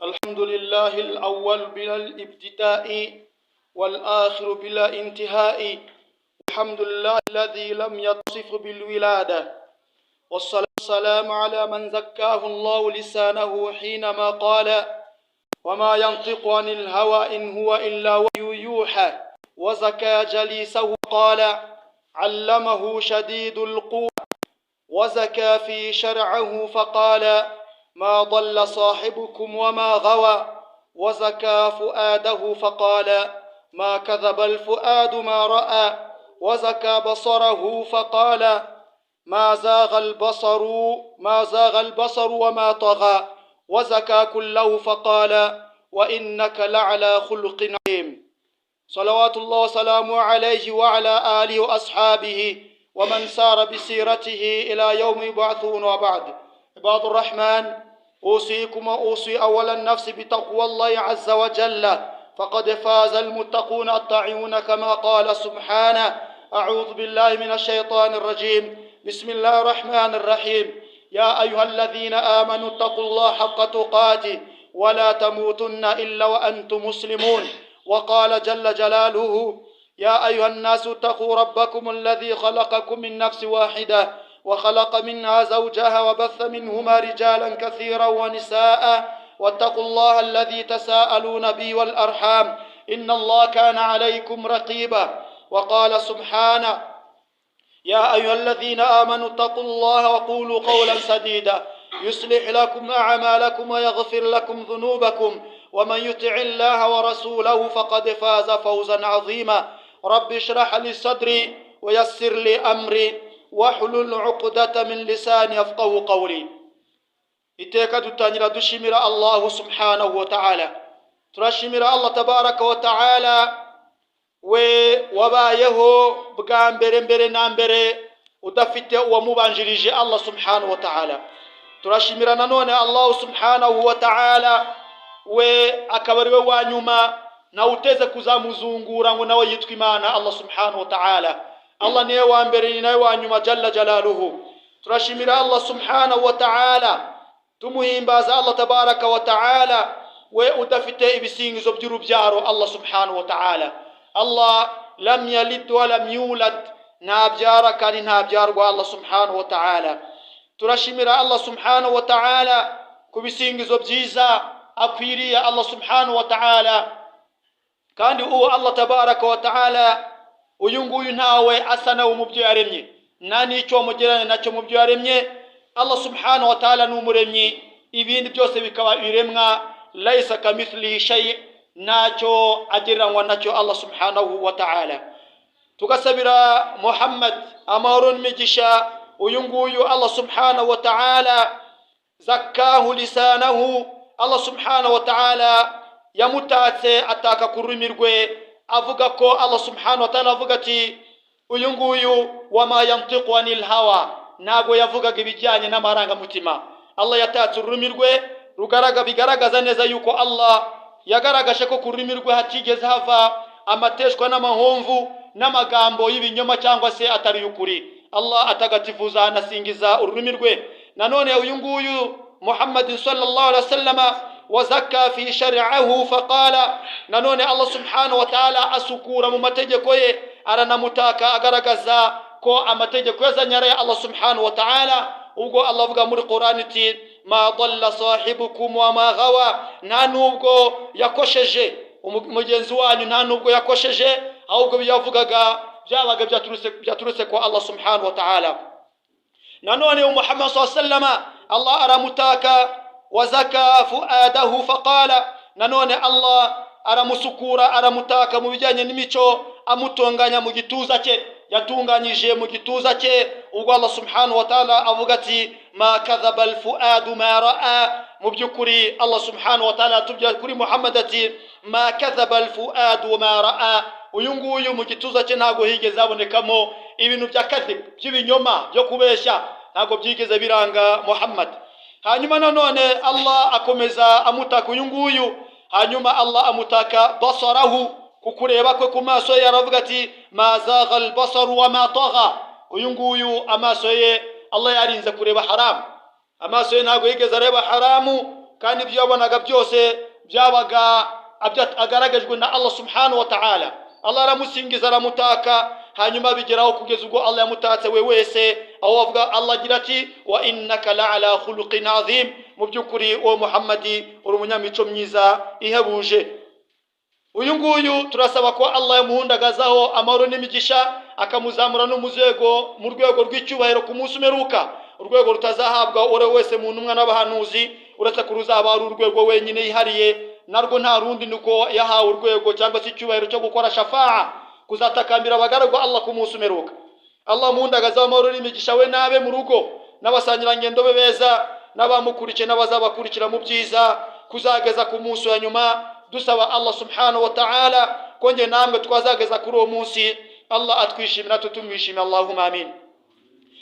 الحمد لله الأول بلا الابتداء والآخر بلا انتهاء. الحمد لله الذي لم يتصف بالولادة، والصلاة والسلام على من زكاه الله لسانه حينما قال: وما ينطق عن الهوى إن هو إلا وحي يوحى. وزكى جليسه قال: علمه شديد القوى. وزكى في شرعه فقال: ما ضل صاحبكم وما غوى. وزكى فؤاده فقال: ما كذب الفؤاد ما رأى. وزكى بصره فقال: ما زاغ البصر وما طغى. وزكى كله فقال: وإنك لعلى خلق عظيم. صلوات الله وسلامه عليه وعلى آله وأصحابه ومن سار بسيرته إلى يوم يبعثون. وبعد، عباد الرحمن، أوصيكم وأوصي أولا النفس بتقوى الله عز وجل، فقد فاز المتقون الطاعون، كما قال سبحانه: أعوذ بالله من الشيطان الرجيم، بسم الله الرحمن الرحيم. يا أيها الذين آمنوا اتقوا الله حق تقاته ولا تموتن إلا وأنتم مسلمون. وقال جل جلاله: يا أيها الناس اتقوا ربكم الذي خلقكم من نفس واحدة وخلق منها زوجها وبث منهما رجالا كثيرا ونساء، واتقوا الله الذي تساءلون به والأرحام إن الله كان عليكم رقيبا. وقال سبحانه: يا أيها الذين آمنوا اتقوا الله وقولوا قولا سديدا يصلح لكم أعمالكم ويغفر لكم ذنوبكم، ومن يطع الله ورسوله فقد فاز فوزا عظيما. رب اشرح لي صدري ويسر لي أمري واحلل عقدة من لساني يفقهوا قولي. iteka dutangira dushimira Allah subhanahu wa ta'ala. Turashimira Allah tabaraka wa ta'ala, we wabayeho bwa mbere na mbere udafite uwamubanjirije Allah subhanahu wa ta'ala. Turashimira nanone Allah subhanahu wa ta'ala, we akabari we wanyuma na uteze kuzamuzungura ngo nawe yitwa Imana Allah subhanahu wa ta'ala. Allah niye wa mbere ni nawe wanyuma jalla jalaluhu. Turashimira Allah subhanahu wa ta'ala, tumuhimbaza Allah tabaraka wa ta'ala, we udafite ibisingizo by'urubyaro Allah subhanahu wa ta'ala. Allah lam yalid wa lam yulad, nabyara kandi ntabyarwa Allah subhanahu wa ta'ala. Turashimira Allah subhanahu wa ta'ala kubisingizo byiza akwiriye Allah subhanahu wa ta'ala, kandi uwo Allah tabaraka wa ta'ala uyu nguyu ntawe asa nawe mu byo yaremye, nta n'icyo mugereranya nacyo mu byo yaremye. Allah subhanahu wa ta'ala ni umuremyi, ibindi byose bikaba biremwa. Laisa kamithlihi shay, nacyo agereranywa nacyo Allah subhanahu wa ta'ala. Tugasabira Muhammad amahoro n'imigisha uyu nguyu Allah subhanahu wa ta'ala zakkahu lisanahu. Allah subhanahu wa ta'ala yamutatse ataka ku rurimi rwe, avuga ko Allah subhanahu wa ta'ala avuga ati uyu nguyu wama yantiqu anil hawa, ntago yavugaga ibijyanye n'amarangamutima. Allah yatatse ururimi rwe bigaragaza neza yuko Allah yagaragaje ko ku rurimi rwe hatigeze hava amateshwa n'amahomvu n'amagambo y'ibinyoma cyangwa se atari y'ukuri. Allah atagatifuza anasingiza ururimi rwe. Nanone uyu nguyu Muhammad sallallahu alaihi wasallam wazakka fi shar'ahu faqala, nanone Allah subhanahu wa ta'ala asukura mu mategeko ye, aranamutaka agaragaza ko amategeko yazanyara ya Allah subhanahu wa ta'ala. Ubwo Allah avuga muri Qur'an ati: ma dalla sahibukum wa ma ghawa, nta nubwo yakosheje umugenzi wanyu, nta nubwo yakosheje, ahubwo byavugaga byabaga byaturutse kwa Allah subhanahu wa ta'ala. Nanone Muhammad sallallahu alaihi wasallam Allah aramutaka wazaka fuadahu faqala, nanone Allah aramusukura aramutaka mu bijyanye n'imico, amutonganya mu gituza cye, yatunganyije mu gituza cye. Ubwo Allah subhanahu wa ta'ala avuga ati: ma kadhaba alfuadu ma ra'a. Mu byukuri Allah subhanahu wa ta'ala atubwira kuri Muhammad ati: ma kadhaba alfuadu ma ra'a. Uyu nguyu mu gituza cye ntago higeze abonekamo ibintu bya kadhib, by'ibinyoma, byo kubeshya, ntago byigeze biranga Muhammad. Hanyuma nanone Allah akomeza amutaka uyu nguyu, hanyuma Allah amutaka basarahu, kukureba kwe ku maso ye, aravuga ati: ma zagha albasaru wa ma tagha. Uyu nguyu amaso ye Allah yarinze kureba haramu, amaso ye ntago yigeze areba haramu, kandi ibyo yabonaga byose byabaga agaragajwe na Allah subhanahu wa ta'ala. Allah aramusingiza aramutaka, hanyuma bigeraho kugeza ubwo Allah yamutatse we wese, aho avuga Allah agira ati wa innaka la'ala khuluqin azim, mu byukuri uwo Muhammadi uri umunyamico myiza ihebuje. Uyu nguyu turasaba ko Allah yamuhundagazaho amahoro n'imigisha, akamuzamura no mu rwego rw'icyubahiro ku munsi umeruka, urwego rutazahabwa ore wese mu ntumwa n'abahanuzi, uretse ko ruzaba ari urwego wenyine yihariye, narwo nta rundi nuko yahawe urwego cyangwa se icyubahiro cyo gukora shafa'a, kuzatakambira abagaragwa Allah ku munsi umeruka. Allah muhundagazaho amahoro n'imigisha we nabe mu rugo n'abasangirangendo be beza, n'abamukurikiye n'abazabakurikira mu byiza kuzageza ku munsi wa nyuma. Dusaba Allah subhanahu wa ta'ala ko nge namwe twazageza kuri uwo munsi Allah atwishimira tutumwishimira, Allahumma amin.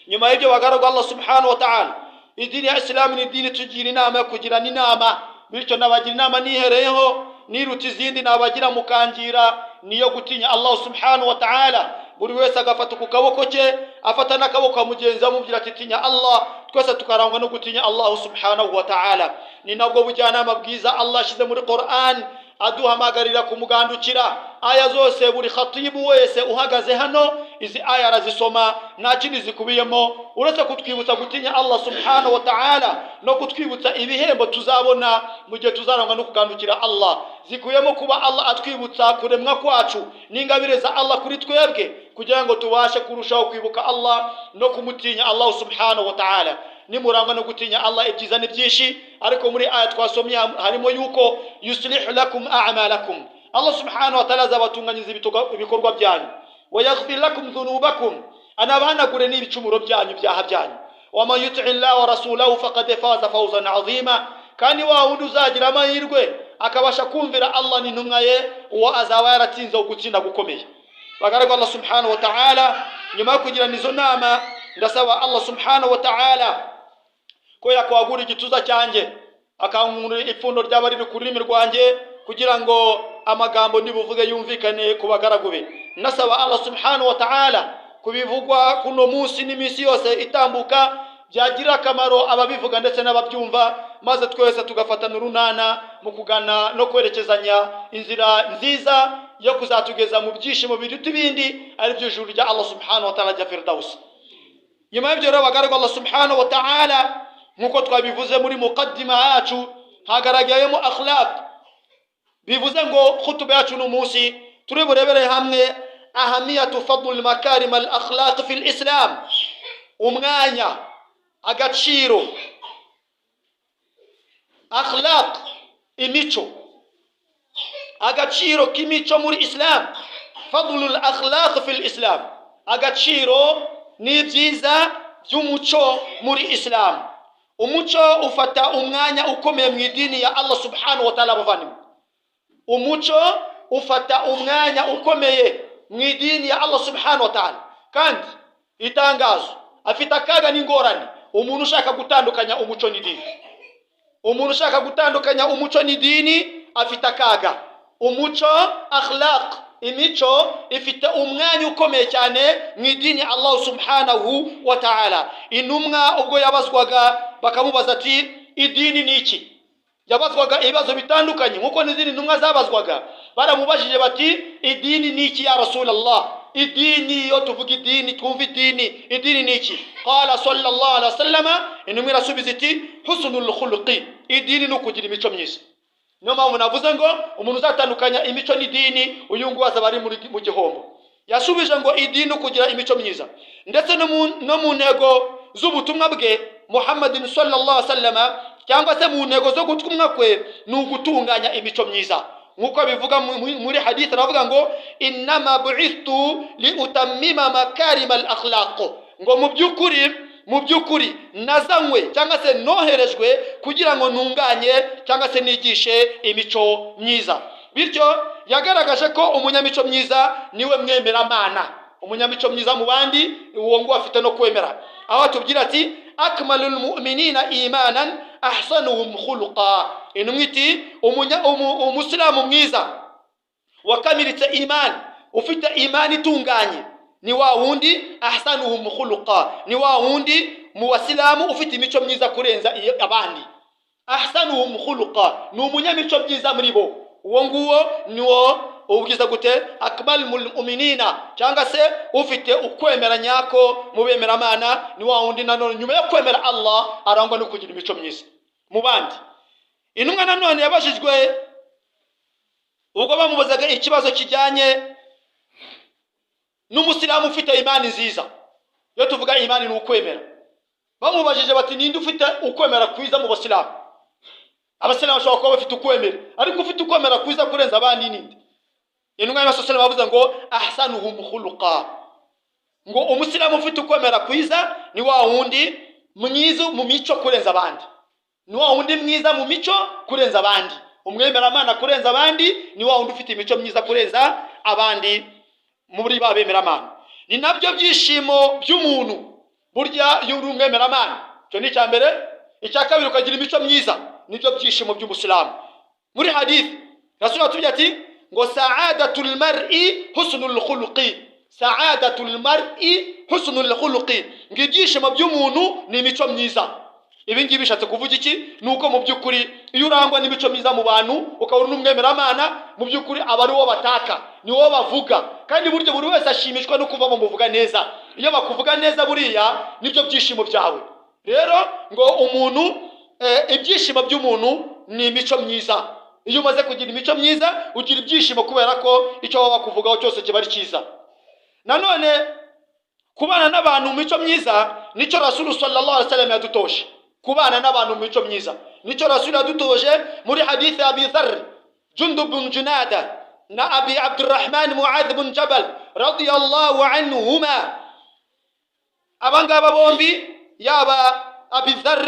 Nyuma y'ibyo bagaragwa Allah subhanahu wa ta'ala, idini ya Islam ni dini tugira inama yo kugirana inama, bityo nabagira inama nihereyeho niruta izindi nabagira mukangira niyo gutinya Allah subhanahu wa ta'ala. Buri wese agafata ku kaboko cye, afata n'akaboko ka mugenzi amubwira ati tinya Allah, twese tukarangwa no gutinya Allah subhanahu wa ta'ala. Ni nabwo bujyanama bwiza Allah ashize muri Qur'an aduhamagarira kumugandukira. Aya zose buri khatibu wese uhagaze hano izi aya arazisoma, nta kindi zikubiyemo uretse kutwibutsa gutinya Allah subhanahu wa ta'ala no kutwibutsa ibihembo tuzabona mu gihe tuzarangwa no kugandukira Allah. Zikuyemo kuba Allah atwibutsa kuremwa kwacu n'ingabire za Allah kuri twebwe, kugira ngo tubashe kurushaho kwibuka Allah no kumutinya Allah subhanahu wa ta'ala. Nimurangwa no gutinya Allah ibyiza ni byinshi, ariko muri aya twasomye harimo yuko yuslihu lakum a'malakum, Allah subhanahu wa ta'ala azabatunganyiza ibikorwa byanyu, wa yaghfir lakum dhunubakum, anabahanagure n'ibicumuro byanyu byaha byanyu. Wa man yuti Allah wa rasulahu faqad faza fawzan 'azima, kandi wa wundi uzagira amahirwe akabasha kumvira Allah n'intumwa ye, uwo azaba yaratinze gutsinda gukomeye. Bagaragwa Allah subhanahu wa ta'ala, nyuma yo kugira nizo nama ndasaba Allah subhanahu wa ta'ala ko yakwagura igituza cyanjye, akankura ipfundo ry'abari ku rurimi rwanjye, kugira ngo amagambo nibuvuge yumvikane ku bagaragu be. Nasaba Allah subhanahu wa ta'ala kubivugwa kuno munsi n'iminsi yose itambuka byagira akamaro ababivuga ndetse n'ababyumva, maze twese tugafatana urunana mu kugana no kwerekezanya inzira nziza yo kuzatugeza mu byishimo biruta ibindi, ari byo juru rya Allah subhanahu wa ta'ala rya Firdaus. Nyuma y'ibyo rero bagaragwa Allah subhanahu wa ta'ala, nkuko twabivuze muri muqaddima yacu hagaragayemo akhlaq, bivuze ngo khutuba yacu no munsi turi burebere hamwe ahamiyatu fadl makarim al akhlaq fi al islam, umwanya agaciro akhlaq imico, agaciro k'imico muri Islam. Fadlul akhlaq fi al islam, agaciro n'ibyiza by'umuco muri Islam. Umuco ufata umwanya ukomeye mu idini ya Allah subhanahu wa ta'ala. Bavandimwe, umuco ufata umwanya ukomeye mu idini ya Allah subhanahu wa ta'ala, kandi itangazo afite akaga n'ingorane umuntu ushaka gutandukanya umuco n'idini. Umuntu ushaka gutandukanya umuco n'idini afite akaga. Umuco akhlaq, imico ifite umwanya ukomeye cyane mu idini Allah subhanahu wa ta'ala. Intumwa ubwo yabazwaga bakamubaza ati idini ni iki, yabazwaga ibibazo bitandukanye nkuko n'izindi ntumwa zabazwaga. Baramubajije bati idini ni iki ya Rasulullah, idini yo tuvuga idini twumva idini ni iki? Qala sallallahu alaihi wasallam, intumwa irasubiza iti husnul khuluqi, idini no kugira imico myiza. Niyo mpamvu navuze ngo umuntu uzatandukanya imico n'idini uyu nguyu azaba ari mu gihombo. Yasubije ngo idini kugira imico myiza, ndetse no mu ntego z'ubutumwa bwe Muhammadin sallallahu alaihi wasallam, cyangwa se mu ntego zo gutumwa kwe ni ugutunganya imico myiza. Nkuko bivuga muri hadith aravuga ngo innama bu'ithtu li utammima makarim al akhlaq, ngo mu byukuri nazanywe cyangwa se noherejwe kugira ngo ntunganye cyangwa se nigishe imico myiza. Bityo yagaragaje ko umunyamico myiza niwe mwemeramana. Umunyamico myiza mu bandi uwo ngo afite no kwemera, aho tubwira ati akmalul mu'minina imanan ahsanuhum khuluqa. Inumwiti umusilamu mwiza wakamiritse imani, ufite imani itunganye, ni wa wundi ahsanuhum khuluqa, ni wa wundi mu wasilamu ufite imico myiza kurenza abandi. ahsanuhum khuluqa, ni umunyamico byiza muri bo. Uwo nguwo niwo ubwiza gute? Akmalul mu'minina, cyangwa se ufite ukwemera nyako mu bemeramana, ni wa wundi nanone nyuma yo kwemera Allah arangwa no kugira imico myiza mu bandi. Intumwa nanone yabashijwe ubwo bamubazaga ikibazo kijyanye n'umusilamu ufite imani nziza. Iyo tuvuga imani ni ukwemera, bamubajije bati ninde ufite ukwemera kwiza mu basilamu? Abasilamu bashobora kuba bafite ukwemera, ariko ufite ukwemera kwiza kurenza abandi ninde? Intumwa y'Abasilamu bavuze ngo ahsanuhum khuluqa, ngo umusilamu ufite ukwemera kwiza ni wa wundi mwiza mu mico kurenza abandi, ni wa wundi mwiza mu mico kurenza abandi. Umwemeramana kurenza abandi ni wa wundi ufite imico myiza kurenza abandi muri ba bemeramana. Ni nabyo byishimo by'umuntu burya y'uri umwemeramana. Cyo ni cyambere. Icya kabiri ukagira imico myiza, nibyo byishimo by'umusilamu. Muri hadith Rasulullah tubya ati ngo sa'adatul mar'i husnul khuluqi, sa'adatul mar'i husnul khuluqi, ng'ibyishimo by'umuntu ni imico myiza. Ibi ngibi bishatse kuvuga iki? Nuko mu byukuri iyo urangwa n'imico myiza mu bantu ukabona umwemeramana, mu byukuri aba ari wo bataka, ni wo bavuga, kandi buryo buri wese ashimishwa no kuva mu muvuga neza. Iyo bakuvuga neza buriya nibyo byishimo byawe. Rero ngo umuntu ibyishimo by'umuntu ni imico myiza. Iyo umaze kugira imico myiza ugira ibyishimo kubera ko icyo baba bakuvugaho cyose kiba ari cyiza. Nanone kubana n'abantu mu mico myiza nicyo Rasul sallallahu alaihi wasallam yadutoshe. Kubana n'abantu mu mico myiza nicyo Rasul yadutoje muri hadith Abi Dharr Jundub bin Junada na Abi Abdurrahman Mu'adh bin Jabal radiyallahu anhuma. Abangaba bombi, yaba Abi Dharr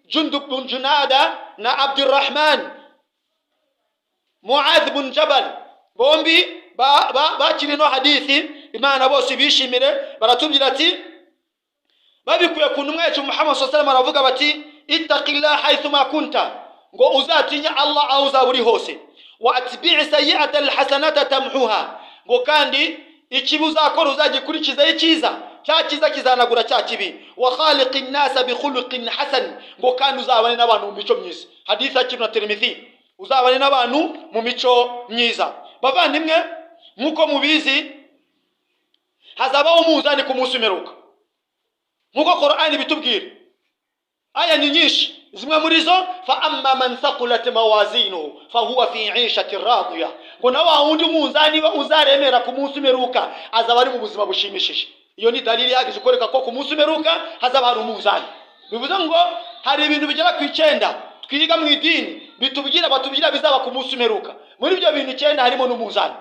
Jundub bin Junada na Abdurrahman Mu'adh bin Jabal, bombi bakiri no hadithi Imana bose bishimire. Baratubwira ati babikuye ku ntumwa yacu Muhammad sallallahu alaihi wasallam, aravuga bati ittaqillah haythuma kunta, ngo uzatinya Allah aho uzaburi hose. Wa atbi'i sayyi'ata alhasanata tamhuha, ngo kandi ikibi uzakora uzagikurikiza icyiza, cya cyiza kizanagura cya kibi. Wa khaliqin nasa bi khuluqin hasan, ngo kandi uzabane n'abantu mu mico myiza. Hadith ya Ibn Tirmidhi, uzabane n'abantu mu mico myiza. Bavandimwe, nkuko mubizi hazabaho umuzani ku munsi w'imperuka, nkuko Qur'ani bitubwira. Aya ni nyinshi, zimwe muri zo fa amma man thaqulat mawazinuhu fa huwa fi 'ishatin radiya, ngo na wa wundi umuzani uzaremera ku munsi w'imperuka azaba ari mu buzima bushimishije. Iyo ni dalili yagije koreka ko ku munsi w'imperuka hazaba hari umuzani. Bivuze ngo hari ibintu bigera ku 9 twiga mu idini batubwira bizaba ku munsi w'imperuka. Muri ibyo bintu 9 harimo n'umuzani.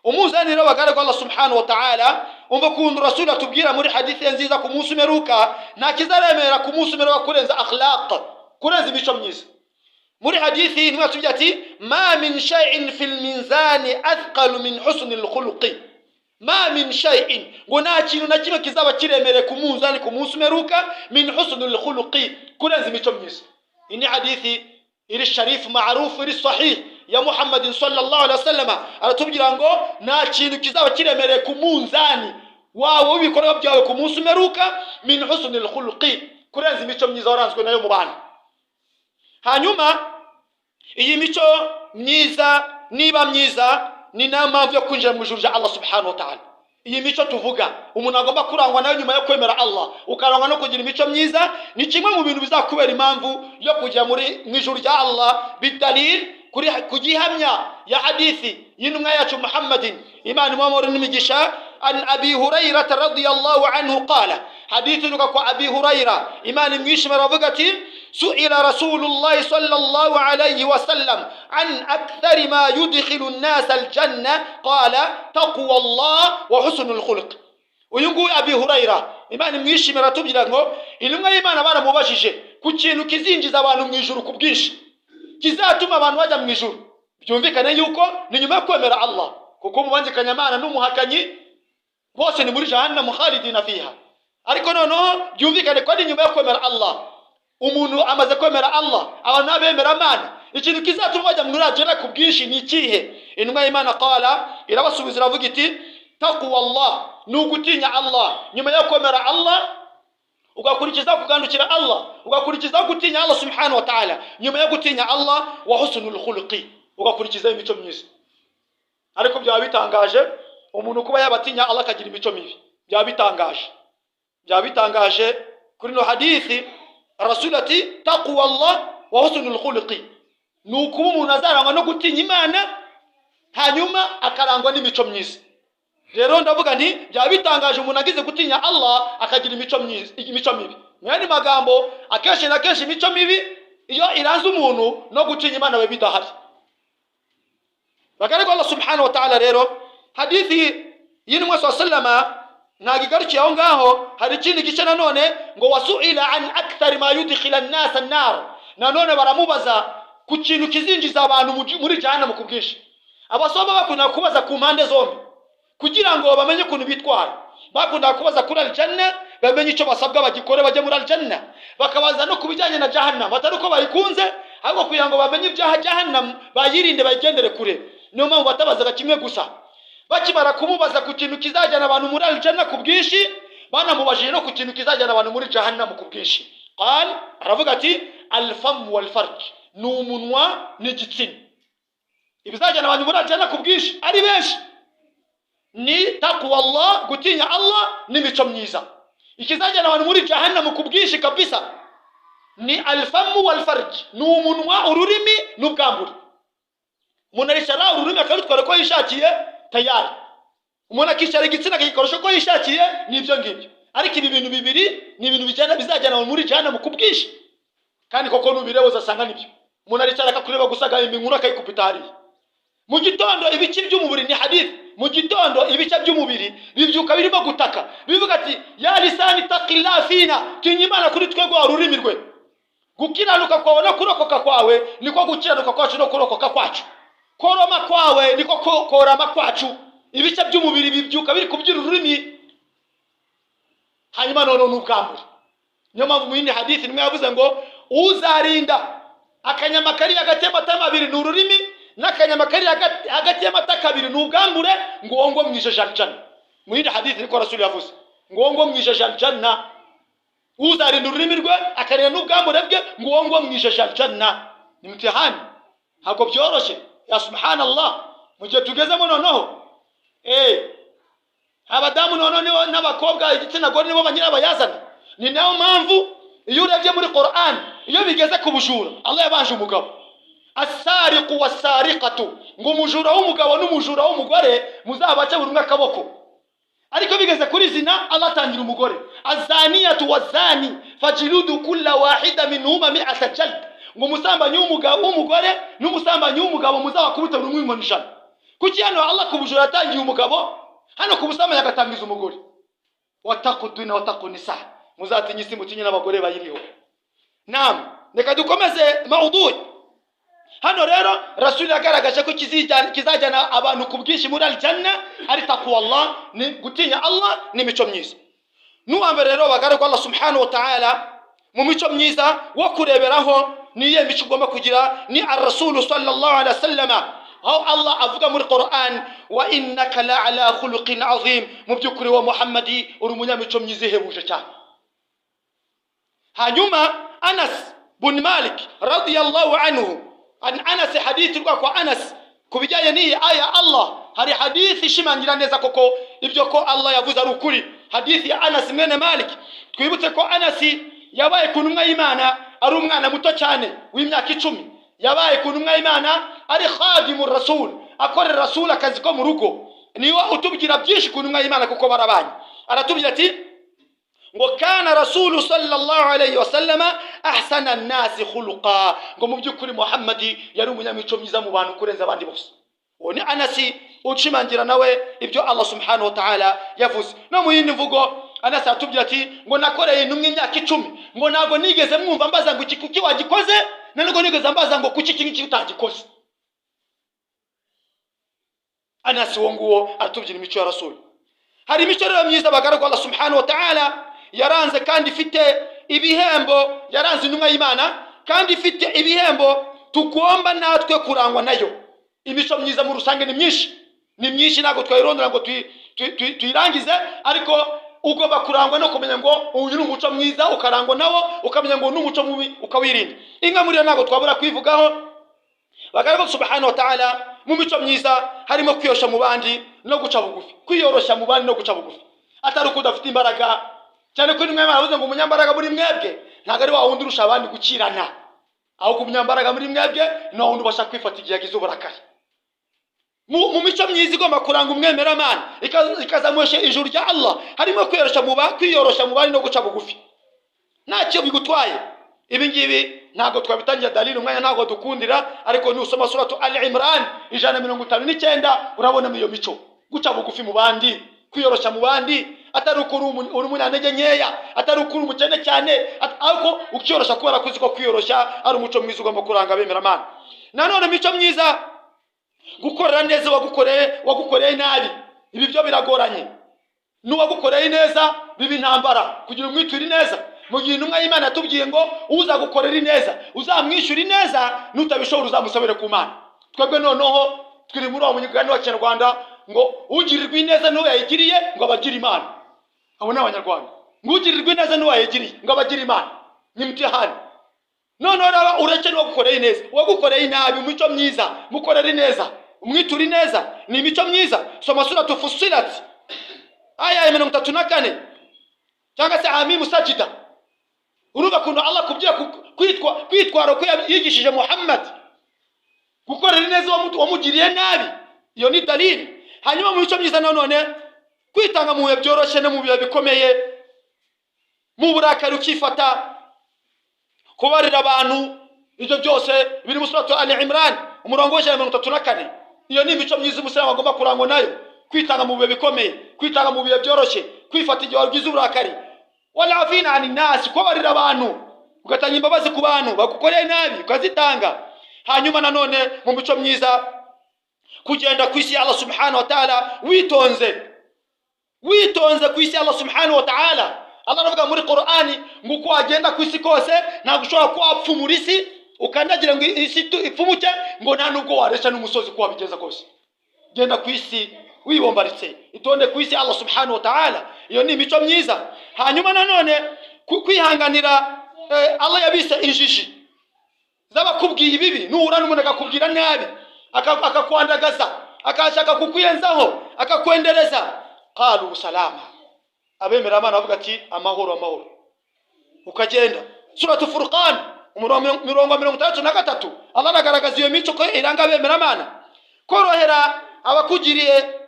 Umuzani rero bagaragwa Allah subhanahu wa ta'ala, umva kuntu Rasul atubwira muri hadithi nziza ku munsi w'imperuka nta kizaremera ku munsi w'imperuka kurenza akhlaq, kurenza imico myiza. Muri hadithi nimwe atubwira ati ma min shay'in fil mizani athqal min husnil khuluqi, ma min shay'in, ngo nta kintu na kimwe kizaba kiremere ku munzani ku munsi w'imperuka min husnil khuluqi, kurenza imico myiza. Ini hadithi iri sharif ma'ruf iri sahih ya Muhammad sallallahu alaihi wasallam, aratubwira ngo nta kintu kizaba kiremereye ku munzani wawe w'ibikorwa byawe ku munsi w'imperuka min husnil khuluqi, kurenza imico myiza waranzwe nayo mu bantu. Hanyuma iyi mico myiza niba myiza ni na mpamvu yo kwinjira mu ijuru rya Allah subhanahu wa ta'ala. Iyi mico tuvuga umuntu agomba kurangwa nayo nyuma yo kwemera Allah, ukarangwa no kugira imico myiza, ni kimwe mu bintu bizakubera impamvu yo kujya mu ijuru rya Allah, bidalil kugihamya ya hadithi y'intumwa yacu Muhammadin, Imana Muhammad n'imigisha, an Abi Hurairah radiyallahu anhu qala, hadithi nuka kwa Abi Hurairah, Imana mwishima aravuga ati su'ila Rasulullah sallallahu alayhi wa sallam an akthar ma yudkhilu an-nas al-janna qala taqwa Allah wa husnul khuluq. Uyu nguyu Abi Hurairah, Imana mwishima aratubwira ngo intumwa y'Imana baramubajije ku kintu kizinjiza abantu mu ijuru ku bwinshi, kizatuma abantu bajya mu ijuru. Byumvikane yuko ni nyuma yo kwemera Allah, kuko umubangikanya Imana n'umuhakanyi bose ni muri jahannam khalidina fiha. Ariko noneho byumvikane ko ni nyuma yo kwemera Allah. Umuntu amaze kwemera Allah, abantu abemera Imana, ikintu kizatuma bajya mu ijuru ku bwinshi ni ikihe? Intumwa y'Imana qala, irabasubiza iravuga iti taqwa Allah, nugutinya Allah nyuma yo kwemera Allah, ugakurikiza kugandukira Allah, ugakurikiza gutinya Allah subhanahu wa ta'ala. Nyuma yo gutinya Allah wa husnul khuluqi, ugakurikiza imico myiza. Ariko byaba bitangaje umuntu kuba yabatinya Allah akagira imico mibi, byaba bitangaje kuri no hadithi rasulati taqwa Allah wa husnul khuluqi, nuko umuntu azarangwa no gutinya Imana hanyuma akarangwa n'imico myiza. Rero ndavuga nti byaba bitangaje umuntu agize gutinya Allah akagira imico mibi. Mwene magambo akenshi na kenshi imico mibi iyo iranze umuntu no gutinya Imana we bidahari. Bagareko Allah subhanahu wa ta'ala rero hadithi y'intumwa sallama nagigarukiye aho ngaho. Hari ikindi gice nanone ngo wasuila an akthar ma yudkhila an-nas an-nar, nanone baramubaza ku kintu kizinjiza abantu muri jahannam ku bwinshi. Abasoma bakunda kubaza ku mpande zombi kugira ngo bamenye kuntu bitwara. Bakunda kubaza kuri al-janna bamenye icyo basabwa bagikore bajye muri al-janna, bakabaza no kubijyanye na jahannam atari uko bayikunze ahubwo kugira ngo bamenye ibyaha jahannam bayirinde bayigendere kure. Niyo mpamvu batabazaga kimwe gusa. Bakimara kumubaza ku kintu kizajyana abantu muri al-janna ku bwinshi, banamubajije no ku kintu kizajyana abantu muri jahannam ku bwinshi. Aravuga ati al-fam wal-farj, ni umunwa n'igitsina. Ibizajyana abantu muri al-janna ku bwinshi ari benshi ni taqwa Allah, gutinya Allah n'imico myiza. Ikizajyana abantu muri jahannam ku bwinshi kabisa ni al-fam wal-farj, ni umunwa, ururimi n'ubwambure. Umuntu arishara ururimi akarutwara ko yishakiye tayari, umuntu akicara igitsina akikoresha ko yishakiye, nibyo ngibyo. Ariko ibi bintu bibiri ni ibintu bijyana bizajyana muri jahannam ku bwinshi, kandi koko nubireba uzasanga nibyo. Umuntu aricara akakureba gusaga iminkuru akayikupita hariya. Mu gitondo ibice by'umubiri ni hadith, mu gitondo ibice by'umubiri bibyuka birimo gutaka bivuga ati ya lisani taqilla fina, tinya Imana kuri twego ururimi rwe. Gukiranuka kwawe no kurokoka kwawe niko gukiranuka kwacu no kurokoka kwacu. Koroma kwawe niko korama kwacu. Ibice by'umubiri bibyuka biri kubyira ururimi, hanyuma none n'ubwambure. Niyo mpamvu mu yindi hadithi nimwe yavuze ngo uzarinda akanyama kari hagati y'amatama abiri ni ururimi, n'akanyama kari hagati y'amataka abiri ni ubwambure, ngo ngo mwisheje al-janna. Mu yindi hadithi niko Rasul yavuze ngo ngo mwisheje al-janna. Uzarinda ururimi rwe akarinda n'ubwambure bwe, ngo ngo mwisheje al-janna. Ni mtihani, ntabwo byoroshye. Ya subhanallah, mu gihe tugezemo noneho abadamu noneho n'abakobwa igitsina gore nibo banyira bayazana. Ni nayo mpamvu iyo urebye muri Qur'an iyo bigeze ku bujura Allah yabanje umugabo, as-sariqu was-sariqatu, ngo umujura w'umugabo n'umujura w'umugore muzabace buri umwe akaboko. Ariko bigeze kuri zina Allah atangira umugore, az-zaniyatu waz-zani fajlidu kulla wahida minhuma 100 jald, ngo umusambanyi w'umugore n'umusambanyi w'umugabo muzabakubita buri umwe imanishana. Kuki hano Allah ku bujura atangiye umugabo, hano ku busambanyi agatangiza umugore? Wataquduna wataqunisa, muzatinya isi mutinye n'abagore bayiriho. Naam, reka dukomeze mawdhu. Hano rero Rasul yagaragaje ko kizajyana abantu ku bwinshi muri al-janna ari taqwa Allah, ni gutinya Allah n'imico myiza. Nuwambere rero bagaragwa Allah subhanahu wa ta'ala mu mico myiza wo kureberaho niye mico ugomba kugira ni ar-Rasul sallallahu alaihi wasallam. aho Allah avuga muri Qur'an wa innaka la'ala khuluqin azim, mu byukuri wa Muhammadi uri umunyamico myiza ihebuje cyane. Hanyuma Anas bin Malik radiyallahu anhu, an Anas hadithi kwa Anas kubijanye ni aya Allah, hari hadithi shimangira neza koko ibyo ko Allah yavuze ari ukuri. Hadithi ya Anas mwene Malik, twibutse ko Anas yabaye ku ntumwa y'Imana ari umwana muto cyane w'imyaka 10, yabaye ku ntumwa y'Imana ari khadimur rasul, akorera rasul akazi ko mu rugo. Niwe utubwira byinshi ku ntumwa y'Imana kuko barabanye. Aratubwira ati ngo kana rasulu sallallahu alayhi wasallam ahsana an-nas khuluqa, ngo mu byukuri Muhammadi yari umunyamico myiza mu bantu kurenza abandi bose. Oni Anas ucimangira nawe ibyo Allah subhanahu wa ta'ala yavuze. No mu yindi mvugo Anas atubwira ati ngo nakoreye intumwa imyaka 10, ngo nago nigeze mwumva mbaza ngo iki kuki wagikoze, nanago nigeze mbaza ngo kuki kingi utagikoze. Anas wonguo atubwira imico ya Rasul. Hari imico rero myiza bagaragwa Allah subhanahu wa ta'ala yaranze kandi ifite ibihembo, yaranze intumwa y'Imana kandi ifite ibihembo tugomba natwe kurangwa nayo. Imico myiza mu rusange ni myinshi, nago twayirondora ngo tuyirangize, ariko ugomba kurangwa no kumenya ngo uyu ni umuco mwiza, ukarangwa nawo ukamenya ngo ni umuco mubi ukawirinda. Inka muri ntago twabura kwivugaho bagaragaza subhanahu wa ta'ala mu mico myiza harimo kwiyosha mu bandi no guca bugufi. Kwiyoroshya mu bandi no guca bugufi atari uko udafite imbaraga, cyane ko nimwe yavuze ngo umunyambaraga muri mwebwe ntago ari wa wundi urusha abandi gukirana, aho umunyambaraga muri mwebwe no wundi ubasha kwifata igihe yagize uburakari. Mu mico myiza igomba kuranga umwemeramana ikazamushye ijuru rya Allah harimo kwiyoroshya mu bandi no guca bugufi ntacyo bigutwaye. Ibi ngibi ntago twabitangira dalili umwanya ntago dukundira, ariko ni usoma suratu al-Imran 159 urabona iyo mico guca bugufi mu bandi, kwiyoroshya mu bandi, atari ukuri umunyantege nkeya, atari ukuri umukene cyane, ahubwo ukiyoroshya kubera kuzi ko kwiyoroshya ari umuco mwiza ugomba kuranga abemeramana. Nanone mico myiza gukorera neza wagukoreye nabi, ibi byo biragoranye. N'uwagukoreye neza bibi ntambara kugira umwituri neza. Mu gihe intumwa y'Imana yatubwiye ngo uza gukorera neza uzamwishyura neza, nutabishobora uzamusabire ku Mana. Twebwe noneho twiri muri uwo munyigano wa Kinyarwanda ngo ugirirwa neza n'uwo yayigiriye ngo abagira Imana. Abo ni Abanyarwanda. Ngo ugirirwa neza n'uwo yayigiriye ngo abagira Imana. Ni mtihani. Noneho raba ureke n'uwagukoreye neza, uwagukoreye nabi umuco myiza mukorere neza, umwituri neza, ni imico myiza. Soma suratu Fussilat aya ya 34 cyangwa se Hamim Sajida. Uruba kuntu Allah kubwira kwitwara ko yigishije Muhammad gukorera neza wamugiriye nabi, iyo ni dalili. Hanyuma mu mico myiza nanone kwitanga mu bihe byoroshye no mu bihe bikomeye, mu burakari ukifata, kubarira abantu, ibyo byose biri mu suratu al-Imran umurongo wa 134. Iyo ni imico myiza umusiramu agomba kurangwa nayo, kwitanga mu bihe bikomeye, kwitanga mu bihe byoroshye, kwifata igihe wagize uburakari. Wala afina ani nasi, kubarira abantu, ugatanga imbabazi ku bantu bagukoreye nabi ukazitanga. Hanyuma nanone mu mico myiza kugenda ku isi Allah subhanahu wa ta'ala witonze ku isi Allah subhanahu wa ta'ala. Allah aravuga muri Qur'ani ngo uko agenda ku isi kose ntabwo ushobora kwapfumura isi ukandagira ngo isi ipfumuke, ngo nta nubwo waresha n'umusozi ko wabigeza kose. Genda ku isi wibombaritse, itonde ku isi Allah subhanahu wa ta'ala. Iyo ni imico myiza. Hanyuma nanone kwihanganira Allah yabise injiji z'abakubwiye ibibi, nuhura n'umuntu akakubwira nabi akakwandagaza akashaka kukwiyenzaho akakwendereza, qalu salama, abemeramana bavuga ati amahoro, ukagenda. Suratu Furqan umurongo 33 Allah aragaragaza iyo mico ko iranga abemeramana, korohera abakugiriye,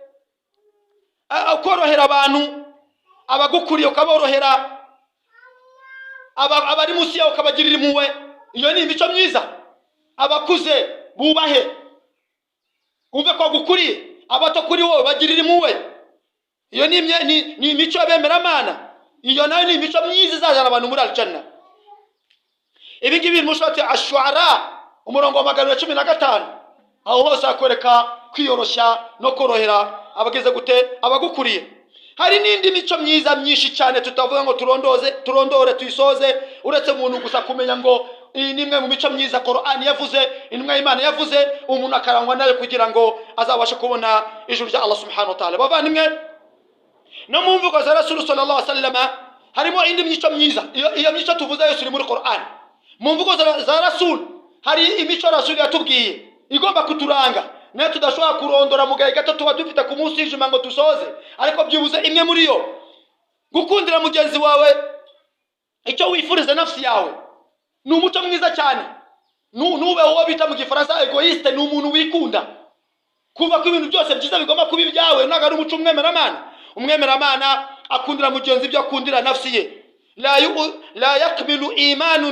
korohera abantu, abagukuriye ukaborohera, abari munsi yawe ukabagirira impuhwe. Iyo ni imico myiza. Abakuze bubahe, umve ko gukuriye, abato kuri wowe bagirira impuhwe. Iyo ni imico y'abemeramana. Iyo nayo ni imico myiza izajana abantu muri al-Janna. Ibi ngibi mu surati Ash-Shu'ara umurongo wa 115 aho hose akwereka kwiyoroshya no korohera abageze gute abagukuriye. Hari n'indi mico myiza myinshi cyane tutavuga ngo turondore tuyisoze, uretse umuntu gusa kumenya ngo iyi nimwe mu mico myiza Qur'an yavuze, intumwa y'Imana yavuze, umuntu akarangwa nayo kugira ngo azabashe kubona ijuru rya Allah subhanahu wa ta'ala. Bavandimwe, no mu mvugo za Rasul sallallahu alaihi wasallam harimo indi mico myiza. Iyo mico tuvuze yose iri muri Qur'an. Mu mvugo za Rasul hari imico Rasul yatubwiye igomba kuturanga, nayo tudashobora kurondora mu gahe gato tuba dufite ku munsi w'ijuma ngo dusoze, ariko byibuze imwe muri yo. Gukundira mugenzi wawe icyo wifuriza nafsi yawe ni umuco mwiza cyane. Nube uwo bita mu Gifaransa egoiste, ni umuntu wikunda, kuva ko ibintu byose byiza bigomba kuba ibyawe. Ntago ari umuco umwemeramana akundira mugenzi ibyo akundira nafsi ye. La yakbilu imanu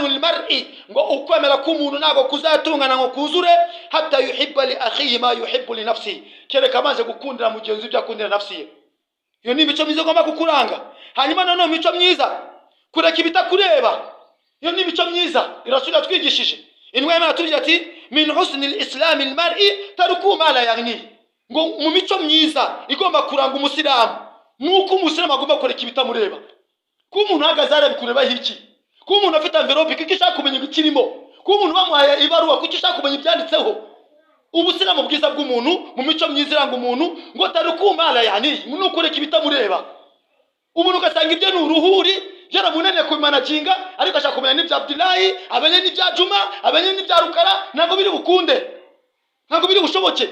al-mar'i, ngo ukwemera ko umuntu ntago kuzatungana ngo kuzure hatta yuhibba li akhihi ma yuhibbu li nafsihi, kereka amaze gukundira mugenzi ibyo akundira nafsi ye. Iyo ni imico myiza igomba kukuranga. Hanyuma nanone imico myiza kureka ibitakureba, iyo ni imico myiza Rasul yatwigishije. Intumwa y'Imana tugira ati min husni al-islam al-mar'i taruku ma la yaghni, ngo mu mico myiza igomba kuranga umusilamu nuko umusilamu agomba kureka ibitamureba. Ko umuntu ahagaze arabi kureba iki, ko umuntu afite envelope kuko ishaka kumenya ikirimo, ko umuntu bamuhaye ibaruwa kuko ishaka kumenya ibyanditseho. Ubusiramu bwiza bw'umuntu mu mico myiza iranga umuntu ngo tarukumala, yani nukureka ibitamureba. umuntu ugasanga ibyo ni uruhuri yaramunaniye kubimanaginga, ariko ashaka kumenya n'ibya Abdullahi, amenye n'ibya Juma, amenye n'ibya Rukara. Ntabwo biri bukunde, ntabwo biri bushoboke.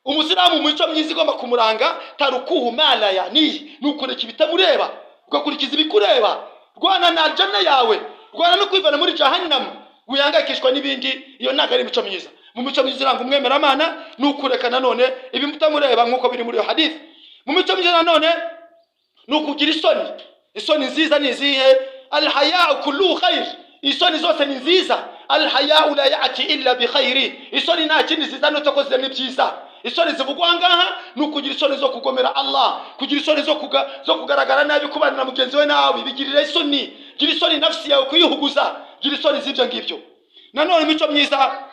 Umusilamu mu mico myiza igomba kumuranga tarukuhu malaya ni nukureka ibitamureba ugakurikiza ibikureba. Rwana na janna yawe, rwana no kwivana muri jahannam, wihangayikishwa n'ibindi. Iyo ntabwo ari imico myiza. Mu mico myiza iranga umwemeramana nukureka nanone ibimutamureba nk'uko biri muri iyo hadith. Mu mico myiza nanone nukugira isoni. Isoni nziza ni izihe? Alhaya'u kullu khair, isoni zose ni nziza. Alhaya'u la ya'ti illa bi khairi, isoni nta kindi zizana cyo koze n'ibyiza. Isoni zivugwa ngaha nukugira isoni zo kugomera Allah, kugira isoni zo kugaragara nabi kubana na mugenzi we nawe, bigirira isoni. Gira isoni nafsi yawe kuyihuguza, gira isoni z'ibyo ngibyo. Nanone imico myiza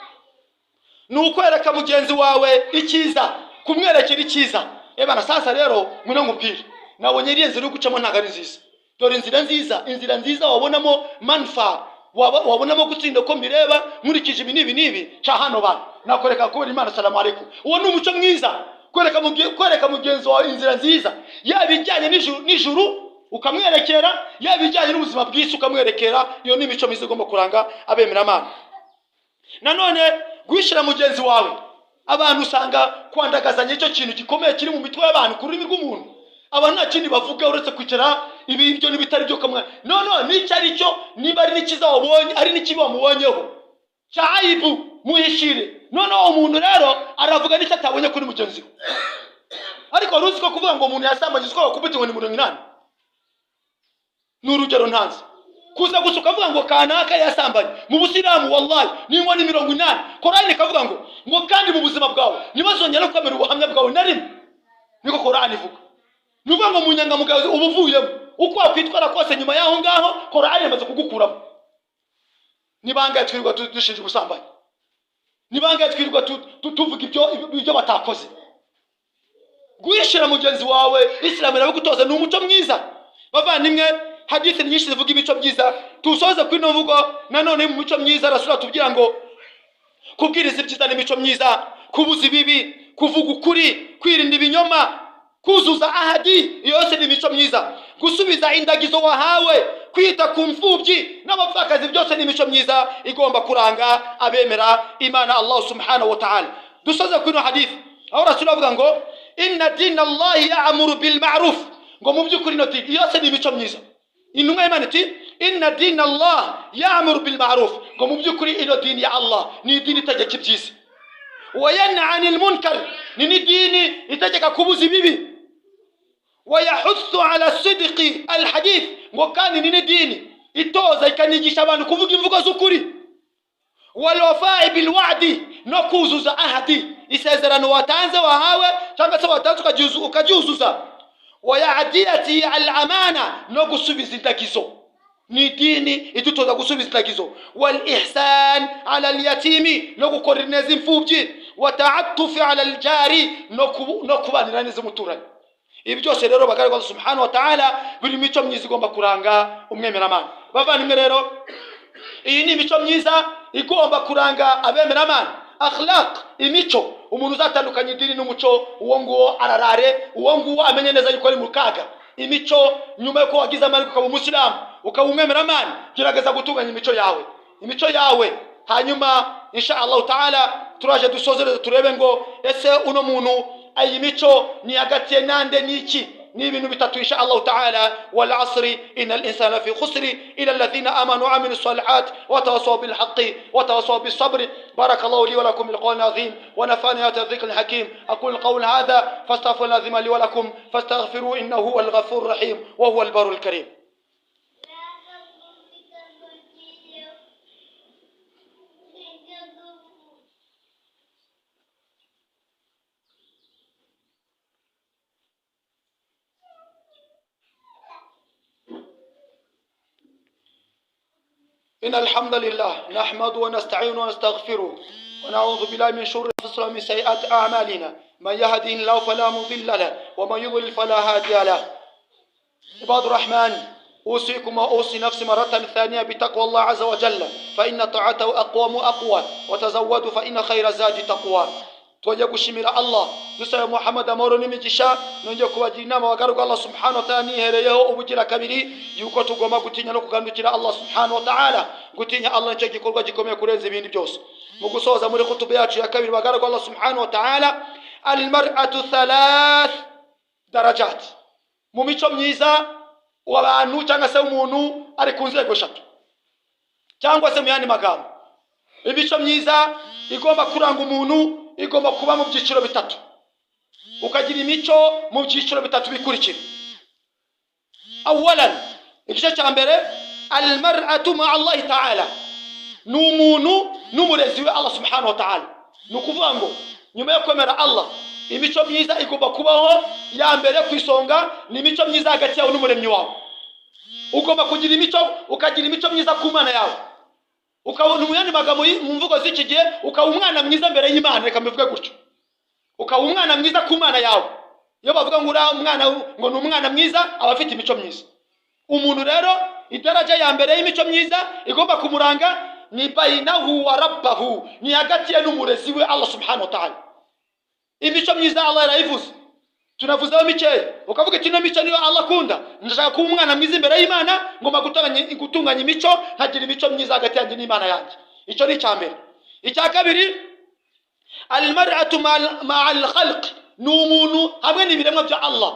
nukwereka mugenzi wawe icyiza, kumwerekera icyiza. Ebana sasa rero mwino nkubwira, nabonye iriye nzira gucamo ntago ari nziza. Dore inzira nziza wabonamo manfa, wabonamo gutsinda ko mireba nkurikije ibi nibi cha hano bana nakoreka kubera Imana. Salamu alaykum. Uwo ni umuco mwiza, kwereka mugenzi wawe inzira nziza, yabijyanye n'ijuru ukamwerekera, yabijyanye n'ubuzima bw'isi ukamwerekera. Iyo ni imico myiza igomba kuranga abemeramana. Nanone gushira mugenzi wawe, abantu usanga kwandagazanya icyo kintu gikomeye kiri mu mitwe y'abantu ku rurimi rw'umuntu. Abantu nta kindi bavuga uretse kwicara ibyo n'ibitari byo kamwe. No nicyo cyo, niba ari n'ikiza wabonye ari n'ikibi wamubonyeho cyaibu muhishire. Uwo muntu rero aravuga n'icyo atabonye kuri mugenzi we. Ariko ruzi ko kuvuga ngo umuntu yasambanye ko bakubita ngo ni 80 n'urugero ntanze kuza gusuka avuga ngo kanaka yasambanye mu busilamu. Wallahi ni 80. Qur'ani ikavuga ngo kandi mu buzima bwawe nibazongera kwemera ubuhamya bwawe na rimwe. Niko Qur'ani ivuga. Nuvuga ngo munyanga mugazi ubuvuyemo uko akwitwara kose nyuma yaho ngaho Qur'ani yamaze kugukuramo. Nibanga twirirwa dushinje ubusambanyi, nibanga twirirwa tuvuga ibyo batakoze. Guhishira mugenzi wawe Islam irabugutoza ni umuco mwiza. Bavandimwe, hadith nyinshi zivuga imico myiza. Tusoze kwino mvugo nanone mu mico myiza Rasul tubwira ngo kubwiriza ibyiza n'imico myiza, kubuza ibibi, kuvuga ukuri, kwirinda ibinyoma, kuzuza ahadi, yose ni imico myiza. Gusubiza indagizo wahawe, kwita ku mfubyi n'abapfakazi, byose ni imico myiza igomba kuranga abemera Imana Allah subhanahu wa ta'ala. Dusoze kwino hadith aho Rasul avuga ngo inna dina Allah ya'muru bil ma'ruf, ngo mu byukuri no dini yose ni imico myiza. Intumwa Imana iti inna dina Allah ya'muru bil ma'ruf, ngo mu byukuri ino dini ya Allah ni dini itegeka ibyiza. Wa yanha 'anil munkar, ni dini itegeka kubuza ibibi. Wa yahuthu 'ala sidqi al hadith, ngo kandi ni dini itoza ikanigisha abantu kuvuga imvugo z'ukuri. Wal wafa'i bil wa'di, no kuzuza ahadi, isezerano watanze wahawe cyangwa se watanze ukajuzuza. Wa ya'diyati al amana, no gusubiza indagizo, ni dini itutoza gusubiza indagizo. Wal ihsan 'ala al yatimi, no gukorera neza imfubyi. Wa ta'attufi 'ala al jari, no kubanira neza umuturanyi. Ibi byose rero bagaragwa subhanahu wa ta'ala buri mico myiza igomba kuranga umwemeramana. Bavandimwe rero, iyi ni imico myiza igomba kuranga abemeramana. Akhlaq, imico. Umuntu uzatandukanya idini n'umuco, uwo nguwo ararare, uwo nguwo amenye neza yuko ari mu kaga. Imico, nyuma yuko wagize amahirwe ukaba umusilamu ukaba umwemeramana, gerageza gutunganya imico yawe. Hanyuma insha Allah ta'ala turaje dusozereze turebe ngo ese uno muntu ayi mico ni hagati nande niki. ni ibintu bitatu insha Allah ta'ala. Wal asri innal insana fi khusri ila alladhina amanu wa amilus salihat wa tawassaw bil haqqi wa tawassaw bis sabri. barakallahu li wa lakum bil qawli azim wa nafani bi dhikri al hakim. aqul qawl hadha fastaghfiru lazima li wa lakum fastaghfiru innahu huwal ghafurur rahim wa huwal barul karim. إن الحمد لله نحمد ونستعين ونستغفره ونعوذ بالله من شرور أنفسنا ومن سيئات أعمالنا. من يهده الله فلا مضل له ومن يضلل فلا هادي له. عباد الرحمن، أوصيكم وأوصي نفسي مرة ثانية بتقوى الله عز وجل، فإن طاعته أقوم أقوى، وتزودوا فإن خير الزاد تقوى. twajya gushimira Allah dusaba Muhammad amahoro n'imigisha nongeye kubagira inama bagaruka Allah subhanahu wa ta'ala nihereyeho ubugira kabiri yuko tugomba gutinya no kugandukira Allah subhanahu wa ta'ala. Gutinya Allah nicyo gikorwa gikomeye kurenza ibindi byose. Mu gusoza muri khutuba yacu ya kabiri bagaruka Allah subhanahu wa ta'ala, al-mar'atu thalath darajat. Mu mico myiza w'abantu cyangwa se umuntu ari ku nzego eshatu cyangwa se mu yandi magambo, imico myiza igomba kuranga umuntu igomba kuba mu byiciro bitatu. Ukagira imico mu byiciro bitatu bikurikira. Awalan, igice cya mbere, al-mar'atu ma'a Allah ta'ala, n'umuntu n'umurezi we Allah subhanahu wa ta'ala. Nukuvuga ngo nyuma yo kwemera Allah, imico myiza igomba kubaho ya mbere ku isonga ni imico myiza hagati yawe n'umuremyi wawe. Ugomba kugira imico, ukagira imico myiza ku Mana yawe. Ukabona umuyandi magambo mu mvugo z'iki gihe, ukaba umwana mwiza mbere y'Imana, reka mbivuge gutyo. Ukaba umwana mwiza ku Mana yawe. Iyo bavuga ngo umwana ngo ni umwana mwiza aba afite imico myiza. Umuntu rero idaraja ya mbere y'imico myiza igomba kumuranga ni bainahu wa rabbahu, ni hagati ye n'umurezi we Allah subhanahu wa ta'ala. Imico myiza Allah yarayivuze, tunavuzeho mikeya. Ukavuga ati no mico niyo Allah akunda, ndashaka kuba umwana mwiza imbere y'Imana, ngomba gutunganya imico, nkagira imico myiza hagati yanjye n'Imana yanjye. Icyo ni icyambere. Icya kabiri, al-mar'atu ma'al khalq, n'umuntu hamwe n'ibiremwa bya Allah,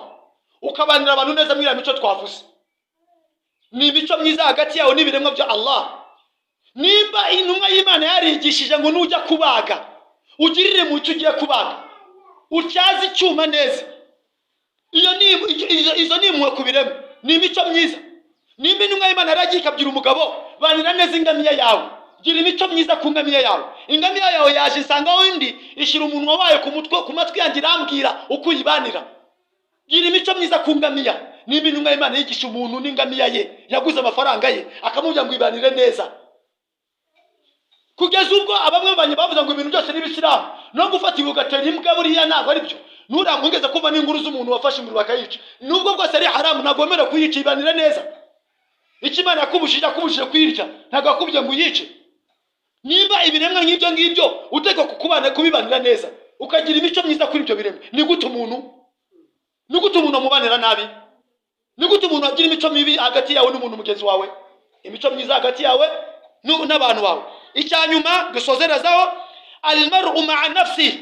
ukabanira abantu neza muri mico twavuze. Ni imico myiza hagati yawe n'ibiremwa bya Allah. Nimba intumwa y'Imana yarigishije ngo nujya kubaga ugirire mu cyo ugiye kubaga, utyaze icyuma neza, izo ni impuhwe ku biremwa, ni imico myiza. Nimba intumwa y'Imana yaragiye ikabwira umugabo banira neza ingamiya yawe, gira imico myiza ku ngamiya yawe. Ingamiya yawe yaje isanga windi ishyira umunwa wayo ku matwi yanjye irambwira uko uyibanira. Gira imico myiza ku ngamiya. Nimba intumwa y'Imana yigisha umuntu n'ingamiya ye, yaguze amafaranga ye, akamubwira ngo ibanire neza. Kugeza ubwo abamwe banye bavuze ngo ibintu byose n'ibisilamu no gufata ugatera imbwa buriya ntabwo ari byo. Nurangungeze kumva n'inkuru z'umuntu wafashe inguru bakayica, nubwo bwose ari haramu ntabwo wemerewe kuyica, ibanire neza. Ikimana yakubujije kwirya ntabwo akubye ngo uyice. Nimba ibiremwa nk'ibyo ngibyo utegeka kubibanira neza, ukagira imico myiza kuri ibyo biremwa, ni gute umuntu amubanira nabi? Ni gute umuntu agira imico mibi hagati yawe n'umuntu mugenzi wawe? Imico myiza hagati yawe n'abantu bawe. Icyanyuma dusozerezaho, al-mar'u ma'a nafsi,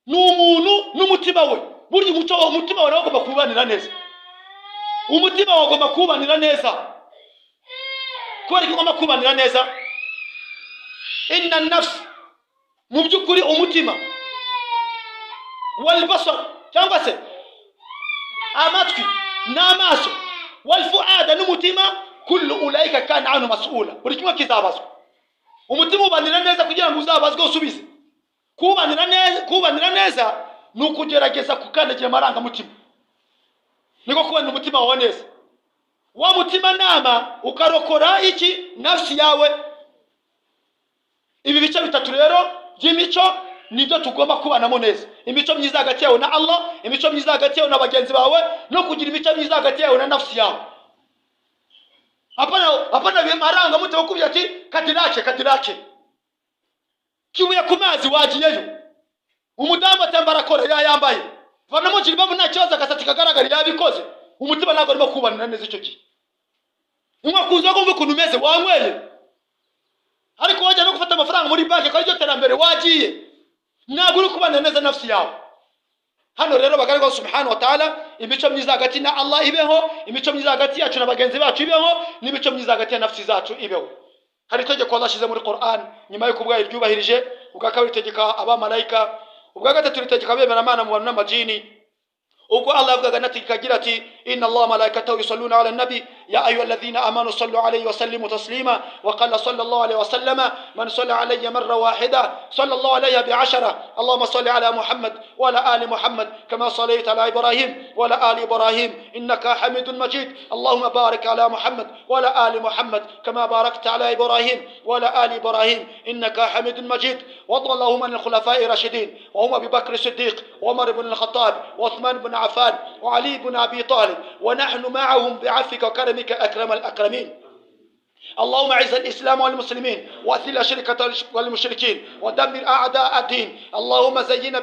n'umuntu n'umutima we. Burya umutima wawe ugomba kubanira neza. Umutima wawe ugomba kubanira neza. Kubera ko ugomba kubanira neza, inna an-nafs, mu by'ukuri umutima, wal basar cyangwa se amatwi n'amaso, wal fuada n'umutima, kullu ulaika kana anhu mas'ula, buri kimwe kizabazwa. Umutima ubanira neza kugira ngo uzabazwe usubize. Kubanira neza ni ukugerageza kukandagira amarangamutima, niko kubana umutima wawe neza. Wa mutima nama ukarokora iki? Nafsi yawe. Ibi bice bitatu rero by'imico nibyo tugomba kubanamo neza. Imico myiza hagati yawe na Allah, imico myiza hagati yawe na bagenzi bawe, no kugira imico myiza hagati yawe na nafsi yawe. Hapana bimaranga mutu bakubye ati kadirache kibuye ku mazi wagiyeyo, umudamu atambara kora yambaye vanamo jilbabu nta kibazo agasati kagaragara yabikoze, umutima ntabwo arimo kubanira neza icyo gihe. Nimwe kuza kumva ukuntu umeze wanyweye, ariko wajya no gufata amafaranga muri banki kwa iryo terambere wagiye, ntabwo uri kubanira neza nafsi yawe. Hano rero bagaragaza subhanahu wa ta'ala imico myiza hagati na Allah ibeho, imico myiza hagati yacu na bagenzi bacu ibeho, n'imico myiza hagati ya nafsi zacu ibeho. Hari itegeko Allah shize muri Qur'an nyuma yo kubwayo ryubahirije, ubwakabiri itegeka abamalayika, ubwagatatu itegeka abemera Imana mu bantu n'amajini. Ubwo Allah avuga ganati kagira ati inna Allah malaikatahu yusalluna ala nabi ya ayyuhalladhina amanu sallu alayhi wa sallimu taslima wa qala sallallahu alayhi wa sallama man salla alayya marra wahida sallallahu alayhi bi'ashara. Allahumma salli ala Muhammad wa ala ali Muhammad kama sallaita ala Ibrahim wa ala ali Ibrahim innaka Hamidun Majid. Allahumma barik ala Muhammad wa ala ali Muhammad kama barakta ala Ibrahim wa ala ali Ibrahim innaka Hamidun Majid. وارض اللهم عن الخلفاء الراشدين وهم ابي بكر الصديق وعمر بن الخطاب وعثمان بن عفان وعلي بن ابي طالب ونحن معهم بعفوك وكرمك اكرم الاكرمين. اللهم اعز الإسلام والمسلمين وأذل الشرك والمشركين ودمر أعداء الدين. اللهم زينا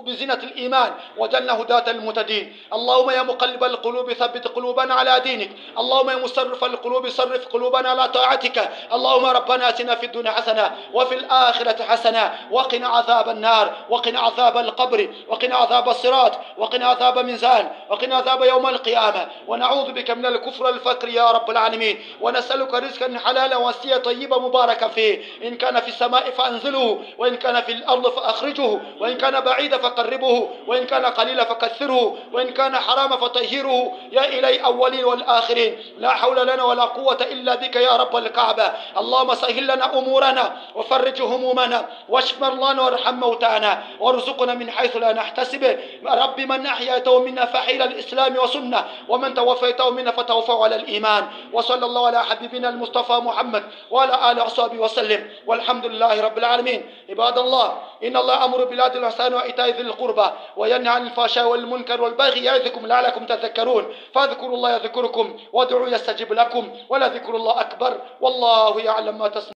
بزينة الإيمان وجعلنا هداة المهتدين. اللهم يا مقلب القلوب ثبت قلوبنا على دينك. اللهم يا مصرف القلوب صرف قلوبنا على طاعتك. اللهم ربنا آتنا في الدنيا حسنة وفي الآخرة حسنة وقنا عذاب النار وقنا عذاب القبر وقنا عذاب الصراط وقنا عذاب ميزان وقنا عذاب يوم القيامة. ونعوذ بك من الكفر والفقر يا رب العالمين. ونسألك رزقا حلالا واسعا طيبا مباركا فيه. إن كان في السماء فأنزله وإن كان في الأرض فأخرجه وإن كان بعيدا فقربه وإن كان قليلا فكثره وإن كان حراما فطهره يا إلهي أولين والآخرين. لا حول لنا ولا قوة إلا بك يا رب الكعبة. اللهم سهل لنا أمورنا وفرج همومنا واشف مرضانا وارحم موتانا وارزقنا من حيث لا نحتسب. رب من أحييته منا فحيل الإسلام وسنة ومن توفيته منا فتوفوا على الإيمان. وصلى الله على حبيبنا المصطفى محمد وعلى آله وصحبه وسلم والحمد لله رب العالمين. عباد الله إن الله أمر بالعدل والإحسان وإيتاء ذي القربى وينهى عن الفحشاء والمنكر والبغي يعظكم لعلكم تذكرون. فاذكروا الله يذكركم وادعوا يستجب لكم ولذكر الله أكبر والله يعلم ما تصنعون.